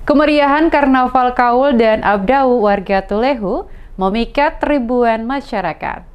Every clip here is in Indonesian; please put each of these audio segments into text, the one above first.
Kemeriahan Karnaval Kaul dan Abdau warga Tulehu memikat ribuan masyarakat.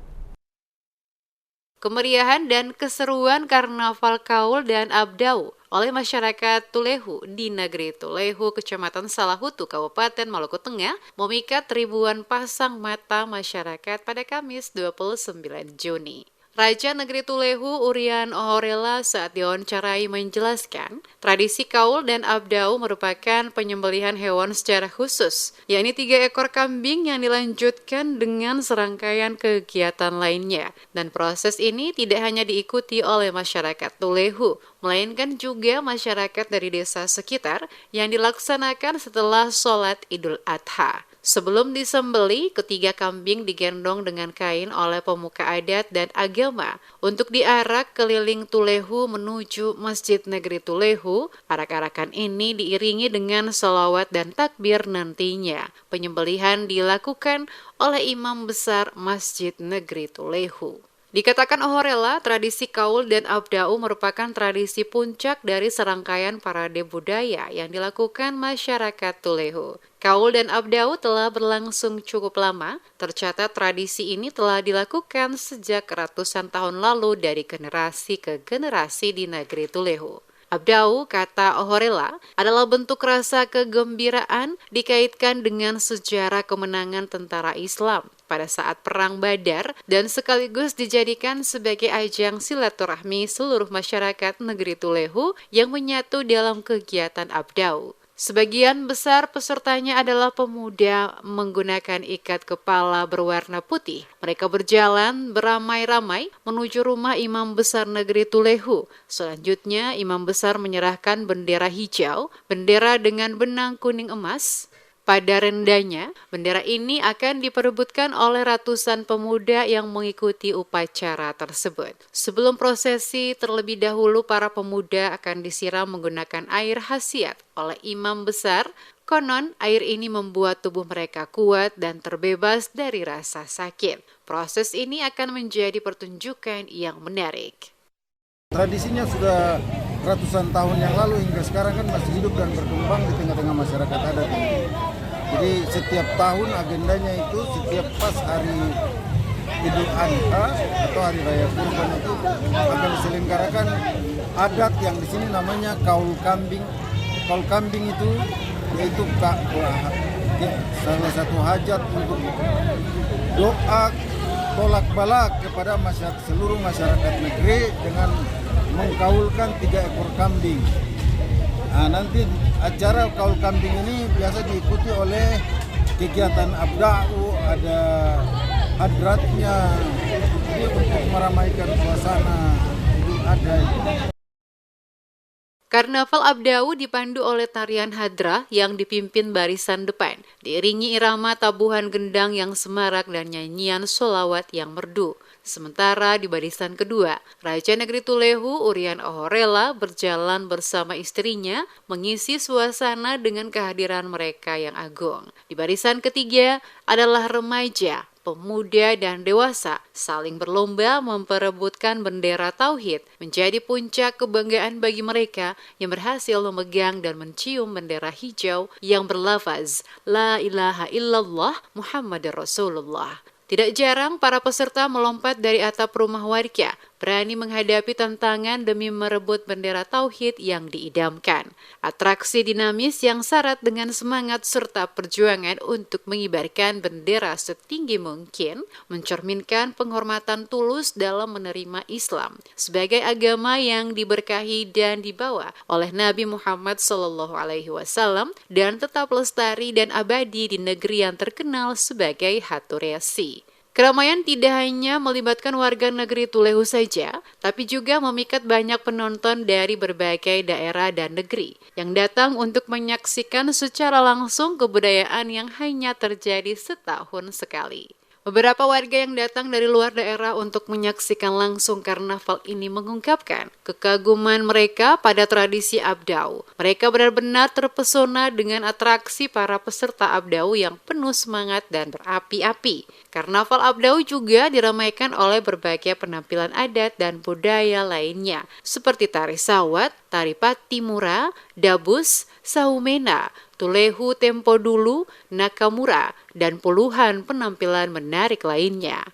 Kemeriahan dan keseruan Karnaval Kaul dan Abdau oleh masyarakat Tulehu di negeri Tulehu, Kecamatan Salahutu, Kabupaten Maluku Tengah memikat ribuan pasang mata masyarakat pada Kamis 29 Juni. Raja Negeri Tulehu Urian Ohorela saat diwawancarai menjelaskan, tradisi Kaul dan Abdau merupakan penyembelihan hewan secara khusus, yakni 3 ekor kambing yang dilanjutkan dengan serangkaian kegiatan lainnya. Dan proses ini tidak hanya diikuti oleh masyarakat Tulehu, melainkan juga masyarakat dari desa sekitar yang dilaksanakan setelah sholat Idul Adha. Sebelum disembeli, ketiga kambing digendong dengan kain oleh pemuka adat dan agama untuk diarak keliling Tulehu menuju Masjid Negeri Tulehu. Arak-arakan ini diiringi dengan sholawat dan takbir nantinya. Penyembelihan dilakukan oleh Imam Besar Masjid Negeri Tulehu. Dikatakan Ohorela, tradisi Kaul dan Abdau merupakan tradisi puncak dari serangkaian parade budaya yang dilakukan masyarakat Tulehu. Kaul dan Abdau telah berlangsung cukup lama, tercatat tradisi ini telah dilakukan sejak ratusan tahun lalu dari generasi ke generasi di negeri Tulehu. Abdau, kata Ohorela, adalah bentuk rasa kegembiraan dikaitkan dengan sejarah kemenangan tentara Islam pada saat Perang Badar dan sekaligus dijadikan sebagai ajang silaturahmi seluruh masyarakat negeri Tulehu yang menyatu dalam kegiatan Abdau. Sebagian besar pesertanya adalah pemuda menggunakan ikat kepala berwarna putih. Mereka berjalan beramai-ramai menuju rumah Imam Besar Negeri Tulehu. Selanjutnya, Imam Besar menyerahkan bendera hijau, bendera dengan benang kuning emas. Pada rendahnya, bendera ini akan diperebutkan oleh ratusan pemuda yang mengikuti upacara tersebut. Sebelum prosesi, terlebih dahulu para pemuda akan disiram menggunakan air khasiat oleh Imam Besar. Konon, air ini membuat tubuh mereka kuat dan terbebas dari rasa sakit. Proses ini akan menjadi pertunjukan yang menarik. Tradisinya sudah ratusan tahun yang lalu hingga sekarang kan masih hidup dan berkembang di tengah-tengah masyarakat adat. Jadi setiap tahun agendanya itu setiap pas hari Idul Adha atau hari raya Kurban itu akan diselenggarakan adat yang di sini namanya kaul kambing. Kaul kambing itu yaitu salah satu hajat untuk doa tolak balak kepada seluruh masyarakat negeri dengan mengkaulkan 3 ekor kambing. Nah, nanti acara kaul kambing ini biasa diikuti oleh kegiatan abda'u, ada hadratnya, jadi untuk meramaikan suasana Idul Adha. Karnaval Abdau dipandu oleh tarian hadrah yang dipimpin barisan depan, diiringi irama tabuhan gendang yang semarak dan nyanyian sholawat yang merdu. Sementara di barisan kedua, Raja Negeri Tulehu Urian Ohorela berjalan bersama istrinya mengisi suasana dengan kehadiran mereka yang agung. Di barisan ketiga adalah remaja, pemuda dan dewasa saling berlomba memperebutkan bendera tauhid, menjadi puncak kebanggaan bagi mereka yang berhasil memegang dan mencium bendera hijau yang berlafaz La ilaha illallah Muhammadur Rasulullah. Tidak jarang para peserta melompat dari atap rumah warga, berani menghadapi tantangan demi merebut bendera tauhid yang diidamkan. Atraksi dinamis yang syarat dengan semangat serta perjuangan untuk mengibarkan bendera setinggi mungkin, mencerminkan penghormatan tulus dalam menerima Islam sebagai agama yang diberkahi dan dibawa oleh Nabi Muhammad SAW dan tetap lestari dan abadi di negeri yang terkenal sebagai Haturesi. Keramaian tidak hanya melibatkan warga negeri Tulehu saja, tapi juga memikat banyak penonton dari berbagai daerah dan negeri yang datang untuk menyaksikan secara langsung kebudayaan yang hanya terjadi setahun sekali. Beberapa warga yang datang dari luar daerah untuk menyaksikan langsung karnaval ini mengungkapkan kekaguman mereka pada tradisi Abdau. Mereka benar-benar terpesona dengan atraksi para peserta Abdau yang penuh semangat dan berapi-api. Karnaval Abdau juga diramaikan oleh berbagai penampilan adat dan budaya lainnya, seperti tari sawat, tari patimura, dabus, saumena, Tulehu Tempo Dulu, Nakamura, dan puluhan penampilan menarik lainnya.